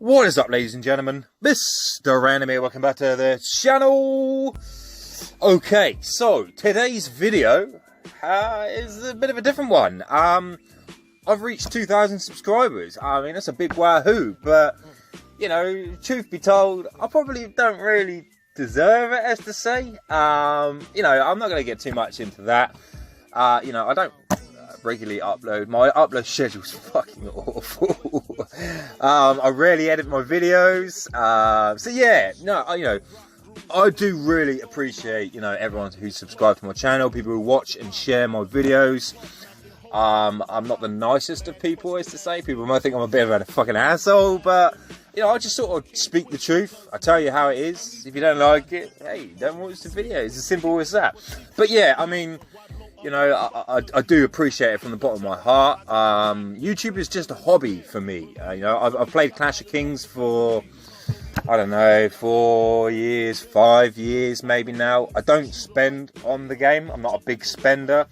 What is up, ladies and gentlemen? Mr. Random here, welcome back to the channel. Okay, so today's video is a bit of a different one. I've reached 2,000 subscribers. I mean, that's a big wahoo, but, you know, truth be told, I probably don't really deserve it, as to say. You know, I'm not going to get too much into that. You know, I don't regularly upload. My upload schedule's fucking awful. I rarely edit my videos. So yeah, no, you know, I do really appreciate, you know, everyone who's subscribed to my channel, people who watch and share my videos. I'm not the nicest of people, as to say. People might think I'm a bit of a fucking asshole, but, you know, I just sort of speak the truth. I tell you how it is. If you don't like it, hey, don't watch the video. It's as simple as that. But yeah, I mean, you know, I do appreciate it from the bottom of my heart. YouTube is just a hobby for me. You know, I've played Clash of Kings for, I don't know, 4 years, 5 years maybe now. I don't spend on the game. I'm not a big spender.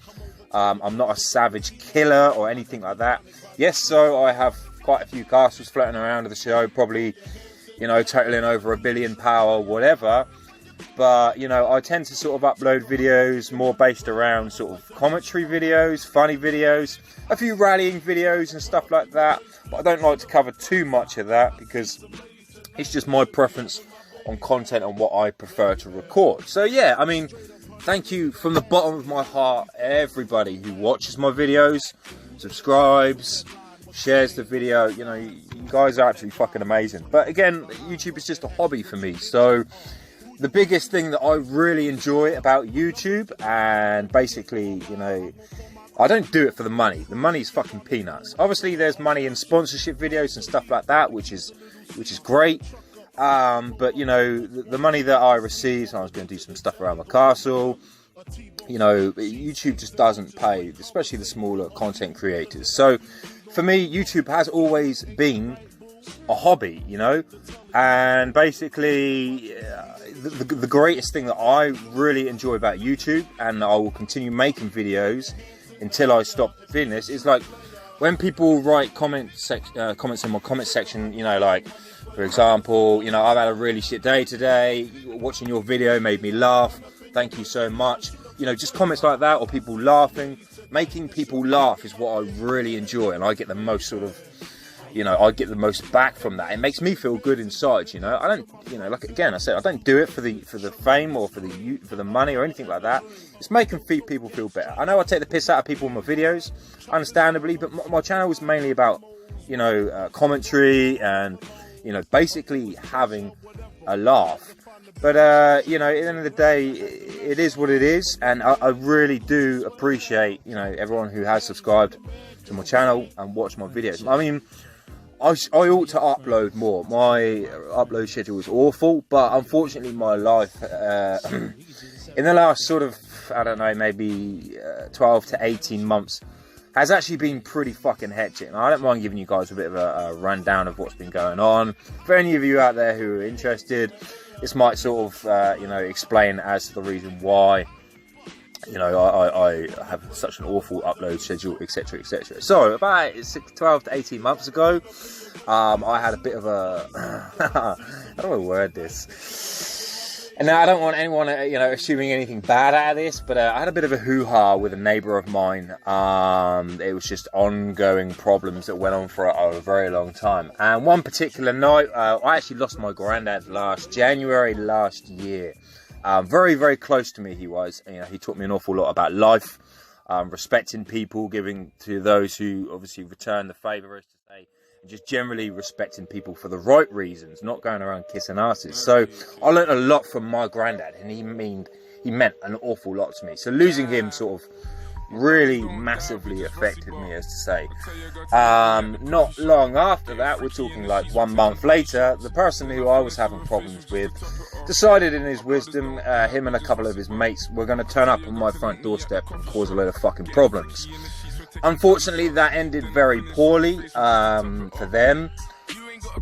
I'm not a savage killer or anything like that. Yes, so I have quite a few castles floating around the show, probably, you know, totaling over £1 billion power, whatever. But, you know, I tend to sort of upload videos more based around sort of commentary videos, funny videos, a few rallying videos and stuff like that. But I don't like to cover too much of that because it's just my preference on content and what I prefer to record. So yeah, I mean, thank you from the bottom of my heart, everybody who watches my videos, subscribes, shares the video. You know, you guys are absolutely fucking amazing. But again, YouTube is just a hobby for me. So the biggest thing that I really enjoy about YouTube, and basically, you know, I don't do it for the money. The money's fucking peanuts. Obviously, there's money in sponsorship videos and stuff like that, which is great. But, you know, the money that I receive, so I was going to do some stuff around my castle. You know, YouTube just doesn't pay, especially the smaller content creators. So, for me, YouTube has always been a hobby, you know, and basically the greatest thing that I really enjoy about YouTube, and I will continue making videos until I stop doing this, is like when people write comments in my comment section, you know, like, for example, you know, I've had a really shit day today, watching your video made me laugh, thank you so much. You know, just comments like that, or people laughing. Making people laugh is what I really enjoy, and I get the most sort of, you know, I get the most back from that. It makes me feel good inside, you know. I don't, you know, like again, I said, I don't do it for the fame or for the money or anything like that. It's making people feel better. I know I take the piss out of people in my videos, understandably, but my channel is mainly about, you know, commentary and, you know, basically having a laugh. But, you know, at the end of the day, it is what it is. And I really do appreciate, you know, everyone who has subscribed to my channel and watched my videos. I mean, I ought to upload more. My upload schedule is awful, but unfortunately my life, in the last sort of, I don't know, maybe 12 to 18 months, has actually been pretty fucking hectic. And I don't mind giving you guys a bit of a rundown of what's been going on. For any of you out there who are interested, this might sort of, you know, explain as to the reason why, you know, I have such an awful upload schedule, etc, etc. So, about 12 to 18 months ago, I had a bit of a, how do I word this? And now I don't want anyone, you know, assuming anything bad out of this, but I had a bit of a hoo-ha with a neighbour of mine. It was just ongoing problems that went on for a very long time. And one particular night, I actually lost my granddad January last year. Very, very close to me he was. You know, he taught me an awful lot about life, respecting people, giving to those who obviously return the favour, as to say, and just generally respecting people for the right reasons, not going around kissing asses. So I learned a lot from my granddad, and he meant an awful lot to me. So losing him sort of really massively affected me, as to say. Not long after that, we're talking like 1 month later, the person who I was having problems with decided in his wisdom, him and a couple of his mates were going to turn up on my front doorstep and cause a load of fucking problems. Unfortunately, that ended very poorly for them.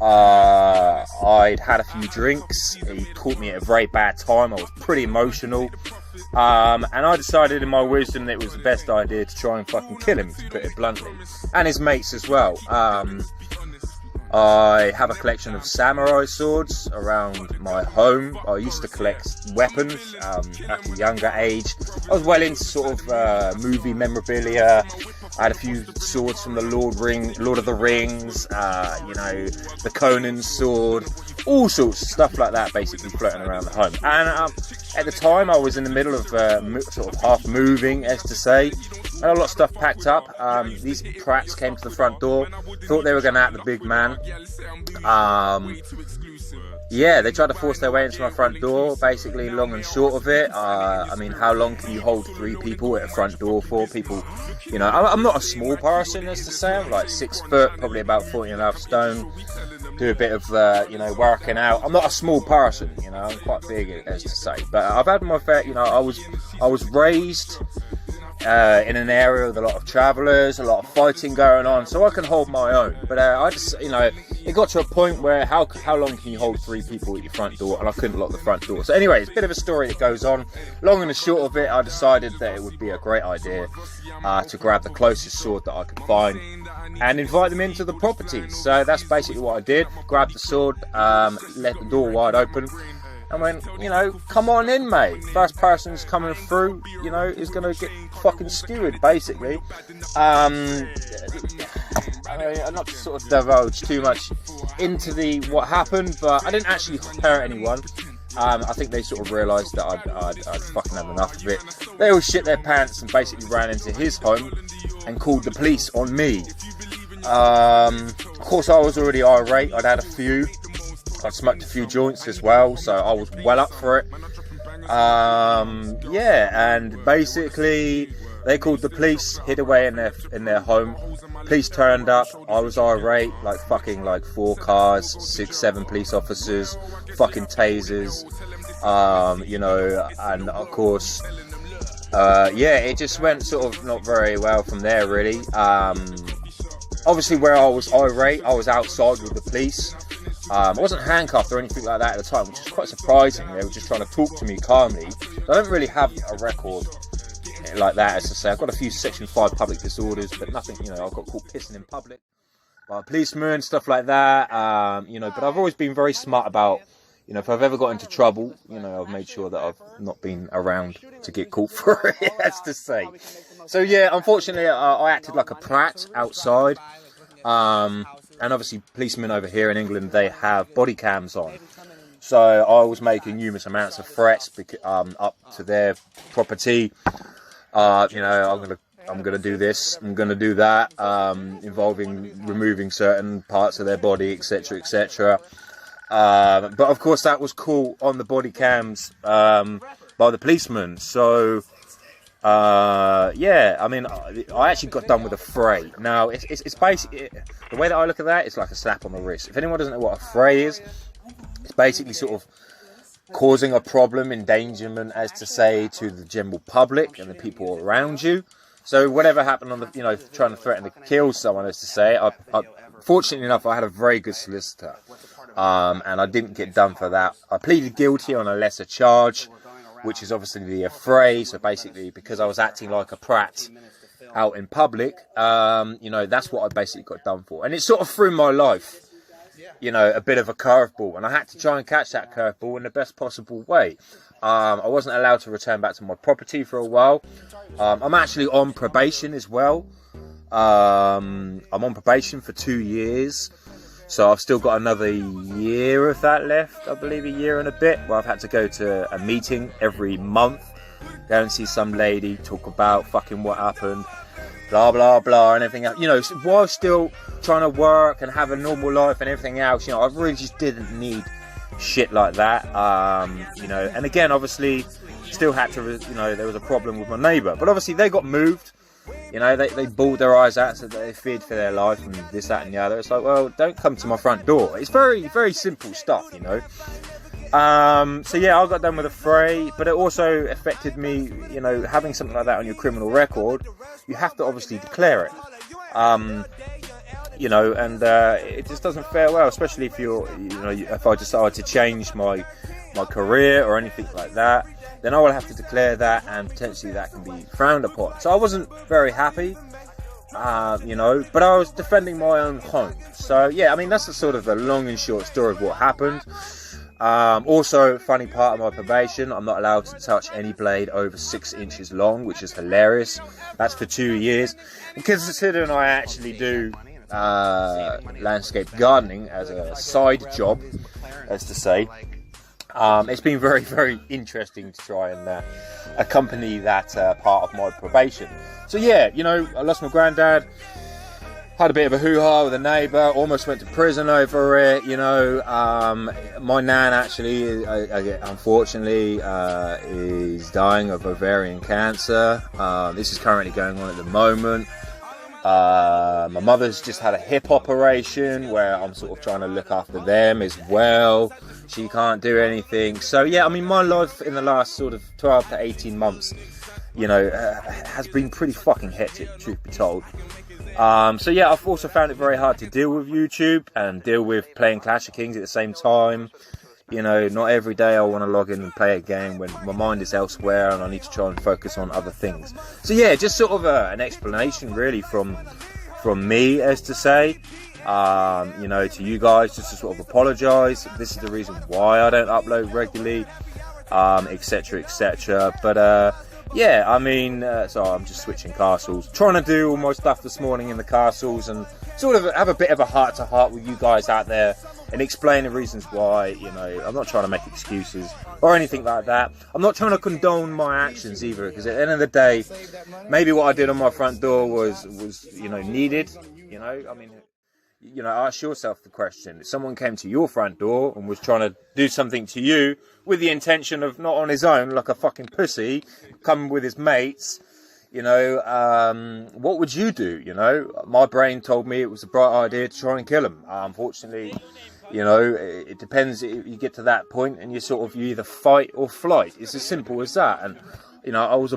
I'd had a few drinks. He caught me at a very bad time. I was pretty emotional. And I decided in my wisdom that it was the best idea to try and fucking kill him, to put it bluntly. And his mates as well. I have a collection of samurai swords around my home. I used to collect weapons at a younger age. I was well into sort of movie memorabilia. I had a few swords from the Lord of the Rings, you know, the Conan sword, all sorts of stuff like that basically floating around the home. And at the time I was in the middle of sort of half moving, as to say. I had a lot of stuff packed up. These prats came to the front door, thought they were going to act the big man. Yeah, they tried to force their way into my front door, basically, long and short of it. I mean, how long can you hold 3 people at a front door for? People, you know, I'm not a small person, as to say. I'm like 6 foot, probably about 40.5 stone. Do a bit of, you know, working out. I'm not a small person, you know, I'm quite big, as to say. But I've had my fair, you know, I was raised in an area with a lot of travellers, a lot of fighting going on, so I can hold my own. But I just, you know, it got to a point where how long can you hold 3 people at your front door, and I couldn't lock the front door. So anyway, it's a bit of a story that goes on. Long and the short of it, I decided that it would be a great idea to grab the closest sword that I could find and invite them into the property. So that's basically what I did. Grabbed the sword, left the door wide open, and went, you know, come on in, mate. First person's coming through, you know, is going to get fucking skewered, basically. I'm not to sort of divulge too much into what happened, but I didn't actually hurt anyone. I think they sort of realised that I'd fucking had enough of it. They all shit their pants and basically ran into his home and called the police on me. Of course, I was already irate. I'd had a few. I'd smoked a few joints as well, so I was well up for it. Yeah, and basically they called the police, hid away in their home. Police turned up. I was irate, like fucking like 4 cars, 6-7 police officers, fucking tasers, you know, and of course, yeah, it just went sort of not very well from there, really. Obviously, where I was irate, I was outside with the police. I wasn't handcuffed or anything like that at the time, which is quite surprising. They were just trying to talk to me calmly. I don't really have a record like that, as to say. I've got a few Section 5 public disorders, but nothing, you know, I've got caught pissing in public by a policeman, stuff like that, you know, but I've always been very smart about, you know, if I've ever got into trouble, you know, I've made sure that I've not been around to get caught for it, as to say. So, yeah, unfortunately, I acted like a prat outside. And obviously, policemen over here in England, they have body cams on. So I was making numerous amounts of threats up to their property. You know, I'm gonna do this, I'm gonna do that, involving removing certain parts of their body, etc., etc. But of course, that was caught on the body cams by the policeman. So. Yeah, I mean, I actually got done with a fray. Now, it's basically, the way that I look at that, it's like a slap on the wrist. If anyone doesn't know what a fray is, it's basically sort of causing a problem, endangerment, as to say, to the general public and the people around you. So whatever happened on the, you know, trying to threaten to kill someone, as to say, fortunately enough, I had a very good solicitor, and I didn't get done for that. I pleaded guilty on a lesser charge, which is obviously the affray. So basically, because I was acting like a prat out in public, you know, that's what I basically got done for. And it sort of threw my life, you know, a bit of a curveball. And I had to try and catch that curveball in the best possible way. I wasn't allowed to return back to my property for a while. I'm actually on probation as well. I'm on probation for 2 years. So I've still got another year of that left, I believe, a year and a bit, where I've had to go to a meeting every month, go and see some lady, talk about fucking what happened, blah, blah, blah, and everything else. You know, while still trying to work and have a normal life and everything else, you know, I really just didn't need shit like that, you know. And again, obviously, still had to, you know, there was a problem with my neighbour. But obviously, they got moved. You know, they bawled their eyes out, so they feared for their life and this, that and the other. It's like, well, don't come to my front door. It's very, very simple stuff, you know. So yeah, I got done with a fray, but it also affected me, you know, having something like that on your criminal record. You have to obviously declare it. You know, and it just doesn't fare well, especially if you're, you know, if I decide to change my career or anything like that, then I will have to declare that, and potentially that can be frowned upon. So I wasn't very happy. you know, but I was defending my own home. So yeah, I mean, that's the sort of the long and short story of what happened. Also, funny part of my probation, I'm not allowed to touch any blade over 6 inches long, which is hilarious. That's for 2 years. And considering I actually do landscape gardening as a side job, as to say, it's been very, very interesting to try and accompany that part of my probation. So yeah, you know, I lost my granddad. Had a bit of a hoo-ha with a neighbour, almost went to prison over it, you know. My nan actually, unfortunately, is dying of ovarian cancer. This is currently going on at the moment. My mother's just had a hip operation where I'm sort of trying to look after them as well. She can't do anything. So yeah, I mean, my life in the last sort of 12 to 18 months, you know, has been pretty fucking hectic, truth be told. So yeah, I've also found it very hard to deal with YouTube and deal with playing Clash of Kings at the same time. You know, not every day I want to log in and play a game when my mind is elsewhere and I need to try and focus on other things. So yeah, just sort of an explanation really from me, as to say, you know, to you guys, just to sort of apologise. This is the reason why I don't upload regularly, etc, etc. But yeah, I mean, so I'm just switching castles, trying to do all my stuff this morning in the castles and sort of have a bit of a heart-to-heart with you guys out there and explain the reasons why. You know, I'm not trying to make excuses or anything like that. I'm not trying to condone my actions either, because at the end of the day, maybe what I did on my front door was you know, needed. You know, I mean, you know, ask yourself the question: if someone came to your front door and was trying to do something to you with the intention of, not on his own like a fucking pussy, coming with his mates, you know, what would you do? You know, my brain told me it was a bright idea to try and kill him. Unfortunately, you know, it depends. You get to that point and you either fight or flight. It's as simple as that. And you know, I was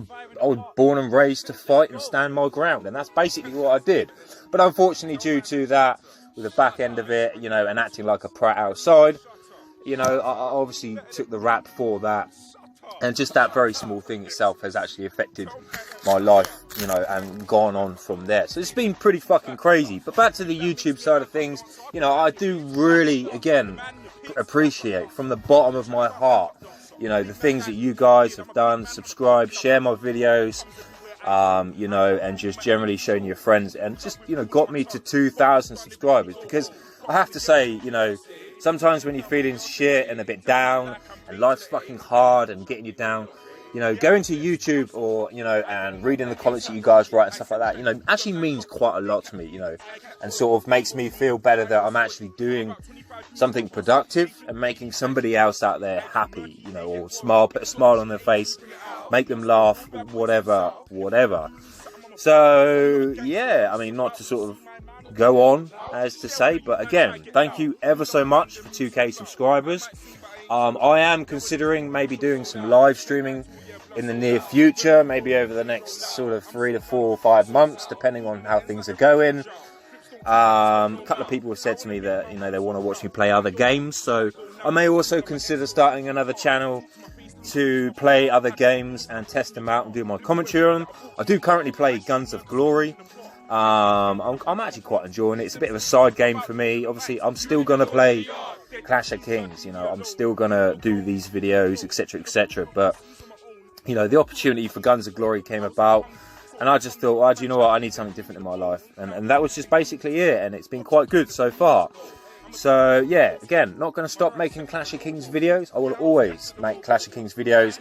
born and raised to fight and stand my ground, and that's basically what I did. But unfortunately, due to that, with the back end of it, you know, and acting like a prat outside, you know, I obviously took the rap for that. And just that very small thing itself has actually affected my life, you know, and gone on from there. So it's been pretty fucking crazy. But back to the YouTube side of things, you know, I do really, again, appreciate from the bottom of my heart, you know, the things that you guys have done. Subscribe, share my videos, you know, and just generally showing your friends, and just, you know, got me to 2,000 subscribers. Because I have to say, you know, sometimes when you're feeling shit and a bit down and life's fucking hard and getting you down, you know, going to YouTube or, you know, and reading the comments that you guys write and stuff like that, you know, actually means quite a lot to me, you know, and sort of makes me feel better that I'm actually doing something productive and making somebody else out there happy, you know, or smile, put a smile on their face, make them laugh, whatever. So yeah, I mean, not to sort of go on, as to say, but again, thank you ever so much for 2k subscribers. I am considering maybe doing some live streaming in the near future, maybe over the next sort of 3 to 4 or 5 months, depending on how things are going. A couple of people have said to me that, you know, they want to watch me play other games, so I may also consider starting another channel to play other games and test them out and do my commentary on them. I do currently play Guns of Glory. I'm actually quite enjoying it. It's a bit of a side game for me. Obviously, I'm still going to play Clash of Kings, you know, I'm still going to do these videos, etc, etc. But, you know, the opportunity for Guns of Glory came about, and I just thought, well, do you know what, I need something different in my life. And that was just basically it, and it's been quite good so far. So, yeah, again, not going to stop making Clash of Kings videos. I will always make Clash of Kings videos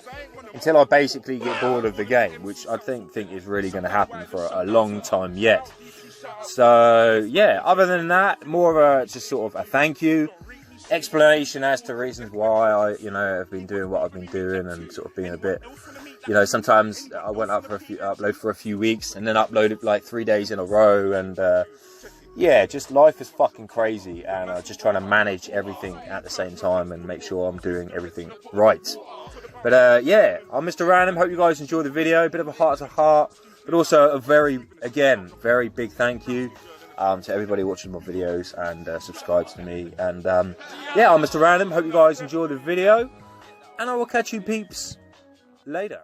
until I basically get bored of the game, which I think is really going to happen for a long time yet. So, yeah, other than that, more of a just sort of a thank you, explanation as to reasons why I, you know, have been doing what I've been doing, and sort of being a bit, you know, sometimes I went up for upload for a few weeks and then uploaded like 3 days in a row, and yeah, just life is fucking crazy, and I'm just trying to manage everything at the same time and make sure I'm doing everything right. But yeah, I'm Mr. Random. Hope you guys enjoyed the video. A bit of a heart-to-heart, but also a very big thank you to everybody watching my videos and subscribe to me. And yeah, I'm Mr. Random. Hope you guys enjoyed the video, and I will catch you peeps later.